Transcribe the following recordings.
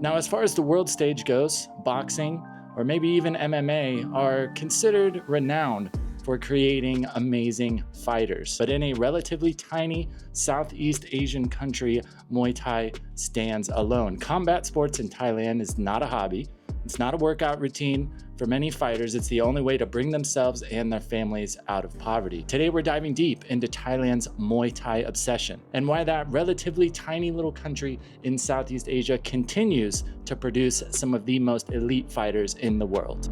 Now, as far as the world stage goes, boxing, or maybe even MMA, are considered renowned for creating amazing fighters. But in a relatively tiny Southeast Asian country, Muay Thai stands alone. Combat sports in Thailand is not a hobby. It's not a workout routine. For many fighters, it's the only way to bring themselves and their families out of poverty. Today, we're diving deep into Thailand's Muay Thai obsession and why that relatively tiny little country in Southeast Asia continues to produce some of the most elite fighters in the world.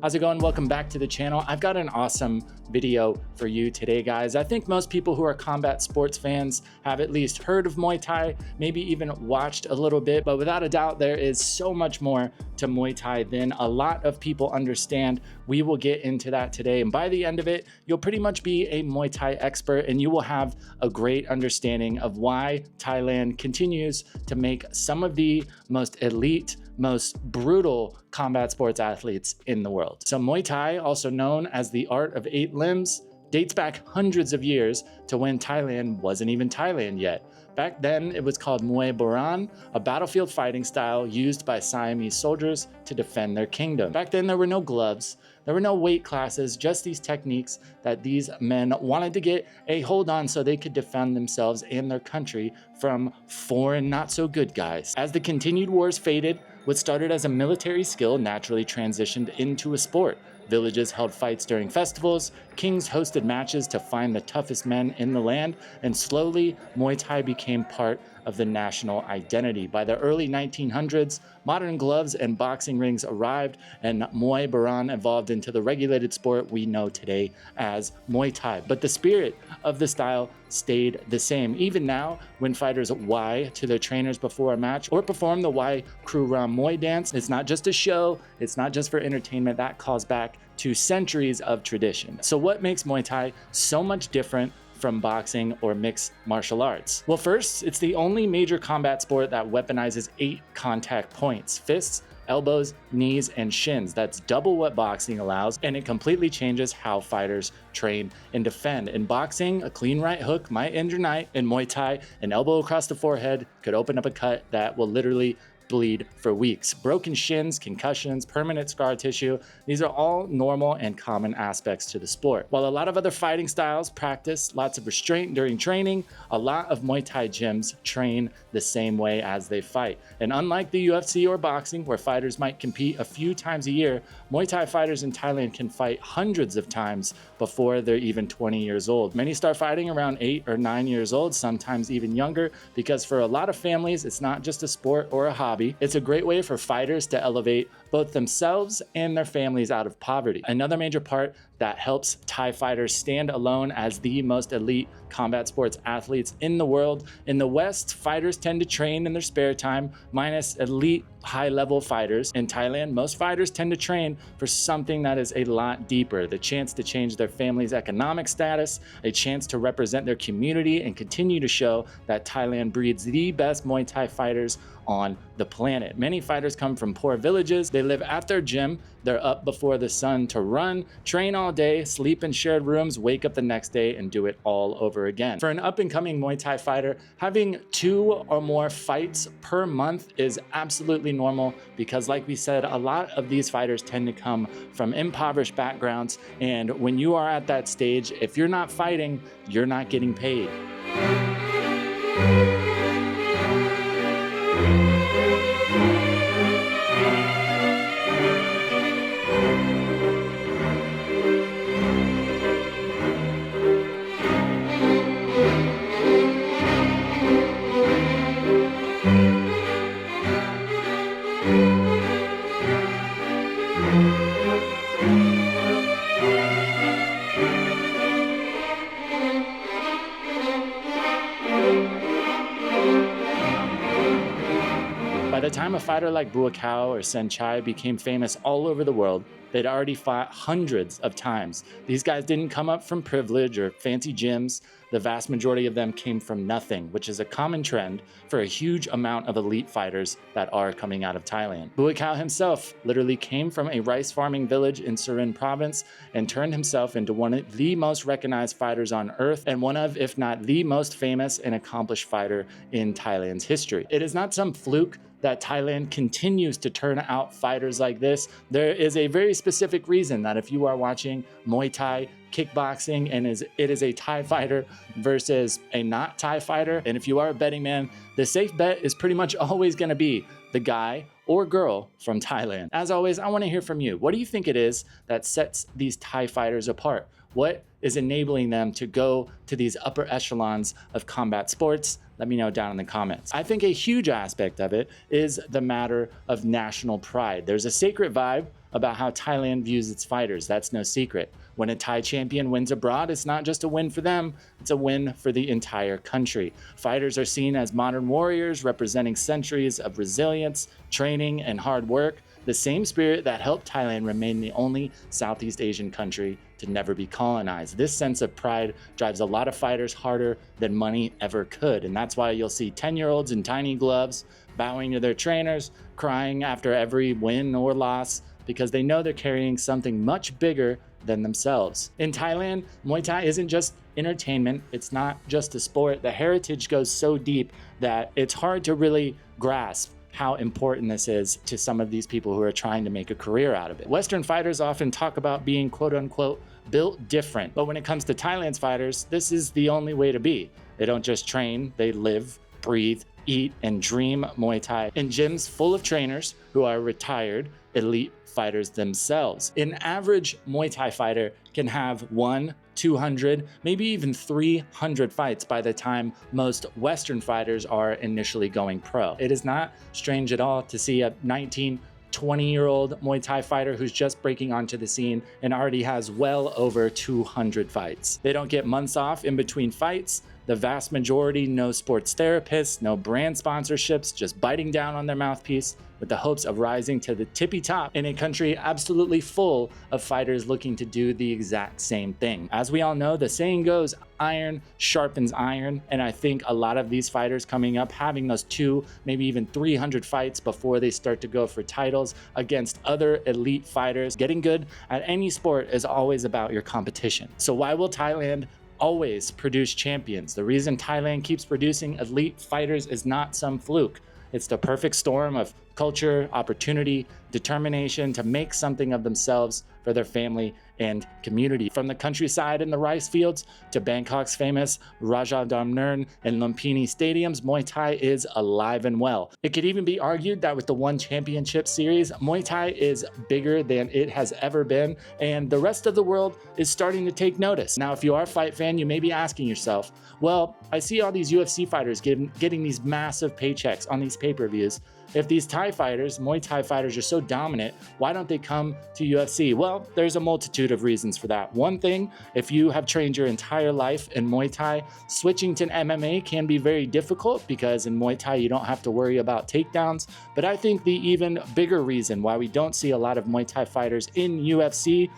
How's it going? Welcome back to the channel. I've got an awesome video for you today, guys. I think most people who are combat sports fans have at least heard of Muay Thai, maybe even watched a little bit, but without a doubt, there is so much more to Muay Thai than a lot of people understand. We will get into that today, and by the end of it, you'll pretty much be a Muay Thai expert, and you will have a great understanding of why Thailand continues to make some of the most elite, most brutal combat sports athletes in the world. So Muay Thai, also known as the art of 8 limbs, dates back hundreds of years to when Thailand wasn't even Thailand yet. Back then, it was called Muay Boran, a battlefield fighting style used by Siamese soldiers to defend their kingdom. Back then, there were no gloves, there were no weight classes, just these techniques that these men wanted to get a hold on so they could defend themselves and their country from foreign not-so-good guys. As the continued wars faded, what started as a military skill naturally transitioned into a sport. Villages held fights during festivals, kings hosted matches to find the toughest men in the land, and slowly, Muay Thai became part of the national identity. By the early 1900s, modern gloves and boxing rings arrived, and Muay Boran evolved into the regulated sport we know today as Muay Thai. But the spirit of the style stayed the same. Even now, when fighters Y to their trainers before a match or perform the Y Crew Ram Muay dance, it's not just a show, it's not just for entertainment. That calls back to centuries of tradition. So what makes Muay Thai so much different from boxing or mixed martial arts? Well, first, it's the only major combat sport that weaponizes 8 contact points: fists, elbows, knees, and shins. That's double what boxing allows, and it completely changes how fighters train and defend. In boxing, a clean right hook might end your night. In Muay Thai, an elbow across the forehead could open up a cut that will literally bleed for weeks. Broken shins, concussions, permanent scar tissue, these are all normal and common aspects to the sport. While a lot of other fighting styles practice lots of restraint during training, a lot of Muay Thai gyms train the same way as they fight. And unlike the UFC or boxing, where fighters might compete a few times a year, Muay Thai fighters in Thailand can fight hundreds of times before they're even 20 years old. Many start fighting around 8 or 9 years old, sometimes even younger, because for a lot of families, it's not just a sport or a hobby. It's a great way for fighters to elevate both themselves and their families out of poverty. Another major part that helps Thai fighters stand alone as the most elite combat sports athletes in the world. In the West, fighters tend to train in their spare time, minus elite high-level fighters. In Thailand, most fighters tend to train for something that is a lot deeper: the chance to change their family's economic status, a chance to represent their community, and continue to show that Thailand breeds the best Muay Thai fighters on the planet. Many fighters come from poor villages. They live at their gym. They're up before the sun to run, train all day, sleep in shared rooms, wake up the next day, and do it all over again. For an up-and-coming Muay Thai fighter, having 2 or more fights per month is absolutely normal because, like we said, a lot of these fighters tend to come from impoverished backgrounds, and when you are at that stage, if you're not fighting, you're not getting paid. By the time a fighter like Buakaw or Saenchai became famous all over the world, They'd already fought hundreds of times. These guys didn't come up from privilege or fancy gyms. The vast majority of them came from nothing, which is a common trend for a huge amount of elite fighters that are coming out of Thailand. Buakaw himself literally came from a rice farming village in Surin province and turned himself into one of the most recognized fighters on earth and one of, if not the most famous and accomplished fighter in Thailand's history. It is not some fluke that Thailand continues to turn out fighters like this. There is a very specific reason that if you are watching Muay Thai, kickboxing, and it is a Thai fighter versus a not Thai fighter, and if you are a betting man, the safe bet is pretty much always going to be the guy or girl from Thailand. As always, I want to hear from you. What do you think it is that sets these Thai fighters apart? What is enabling them to go to these upper echelons of combat sports? Let me know down in the comments. I think a huge aspect of it is the matter of national pride. There's a sacred vibe about how Thailand views its fighters. That's no secret. When a Thai champion wins abroad, it's not just a win for them, it's a win for the entire country. Fighters are seen as modern warriors representing centuries of resilience, training, and hard work. The same spirit that helped Thailand remain the only Southeast Asian country to never be colonized. This sense of pride drives a lot of fighters harder than money ever could. And that's why you'll see 10-year-olds in tiny gloves bowing to their trainers, crying after every win or loss, because they know they're carrying something much bigger than themselves. In Thailand, Muay Thai isn't just entertainment. It's not just a sport. The heritage goes so deep that it's hard to really grasp how important this is to some of these people who are trying to make a career out of it. Western fighters often talk about being quote unquote built different, but when it comes to Thailand's fighters, this is the only way to be. They don't just train, they live, breathe, eat, and dream Muay Thai in gyms full of trainers who are retired elite fighters themselves. An average Muay Thai fighter can have 100, 200, maybe even 300 fights by the time most Western fighters are initially going pro. It is not strange at all to see a 19, 20-year-old Muay Thai fighter who's just breaking onto the scene and already has well over 200 fights. They don't get months off in between fights. The vast majority, no sports therapists, no brand sponsorships, just biting down on their mouthpiece with the hopes of rising to the tippy top in a country absolutely full of fighters looking to do the exact same thing. As we all know, the saying goes, iron sharpens iron, and I think a lot of these fighters coming up having those 200, maybe even 300 fights before they start to go for titles against other elite fighters. Getting good at any sport is always about your competition. So why will Thailand always produce champions? The reason Thailand keeps producing elite fighters is not some fluke. It's the perfect storm of culture, opportunity, determination to make something of themselves for their family and community. From the countryside and the rice fields to Bangkok's famous Rajadamnern and Lumpini stadiums, Muay Thai is alive and well. It could even be argued that with the One Championship series, Muay Thai is bigger than it has ever been, and the rest of the world is starting to take notice. Now, if you are a fight fan, you may be asking yourself, well, I see all these UFC fighters getting these massive paychecks on these pay-per-views. If these Thai fighters, Muay Thai fighters, are so dominant, why don't they come to UFC? Well, there's a multitude of reasons for that. One thing, if you have trained your entire life in Muay Thai, switching to MMA can be very difficult because in Muay Thai you don't have to worry about takedowns. But I think the even bigger reason why we don't see a lot of Muay Thai fighters in UFC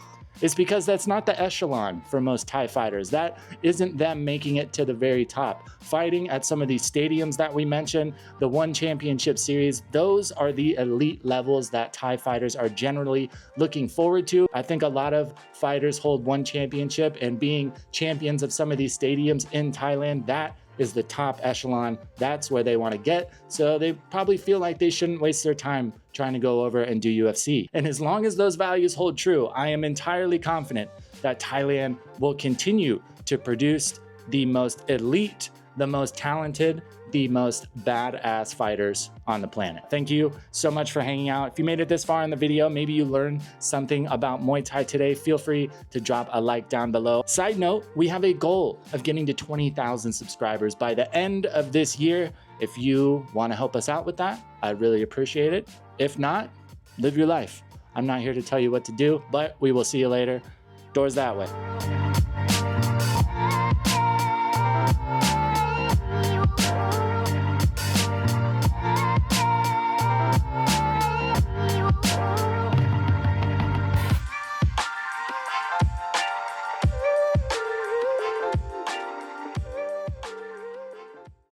is because that's not the echelon for most Thai fighters. That isn't them making it to the very top. Fighting at some of these stadiums that we mentioned, the One Championship series, those are the elite levels that Thai fighters are generally looking forward to. I think a lot of fighters hold One Championship, and being champions of some of these stadiums in Thailand, that is the top echelon. That's where they want to get. So they probably feel like they shouldn't waste their time trying to go over and do UFC. And as long as those values hold true, I am entirely confident that Thailand will continue to produce the most elite, the most talented, the most badass fighters on the planet. Thank you so much for hanging out. If you made it this far in the video, maybe you learned something about Muay Thai today, feel free to drop a like down below. Side note, we have a goal of getting to 20,000 subscribers by the end of this year. If you want to help us out with that, I'd really appreciate it. If not, live your life. I'm not here to tell you what to do, but we will see you later. Doors that way.